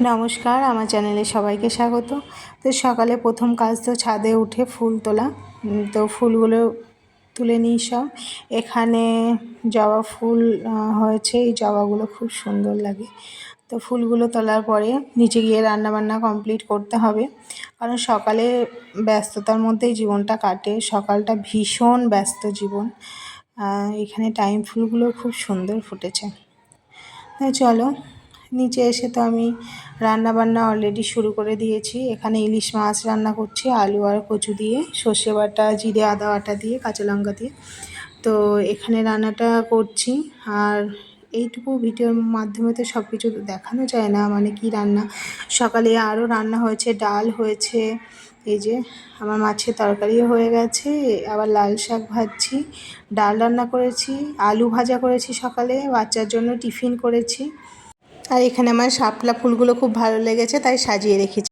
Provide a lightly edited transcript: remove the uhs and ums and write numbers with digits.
নমস্কার, আমার চ্যানেলে সবাইকে স্বাগত। তো সকালে প্রথম কাজ তো ছাদে উঠে ফুল তোলা। তো ফুলগুলো তুলে নিই সব। এখানে জবা ফুল হয়েছে, এই জবাগুলো খুব সুন্দর লাগে। তো ফুলগুলো তোলার পরে নিচে গিয়ে রান্নাবান্না কমপ্লিট করতে হবে, কারণ সকালে ব্যস্ততার মধ্যেই জীবনটা কাটে। সকালটা ভীষণ ব্যস্ত জীবন। এখানে টাইম ফুলগুলো খুব সুন্দর ফুটেছে। চলো, নিচে এসে তো আমি রান্নাবান্না অলরেডি শুরু করে দিয়েছি। এখানে ইলিশ মাছ রান্না করছি আলু আর কচু দিয়ে, সর্ষে বাটা, জিরে আদা বাটা দিয়ে, কাঁচা লঙ্কা দিয়ে। তো এখানে রান্নাটা করছি। আর এইটুকু ভিডিওর মাধ্যমে তো সব কিছু দেখানো যায় না, মানে কি রান্না। সকালে আরও রান্না হয়েছে, ডাল হয়েছে, এই যে আমার মাছের তরকারিও হয়ে গেছে, আবার লাল শাক ভাজছি, ডাল রান্না করেছি, আলু ভাজা করেছি, সকালে বাচ্চার জন্য টিফিন করেছি। আর এখানে আমার শাপলা ফুলগুলো খুব ভালো লেগেছে, তাই সাজিয়ে রেখেছি।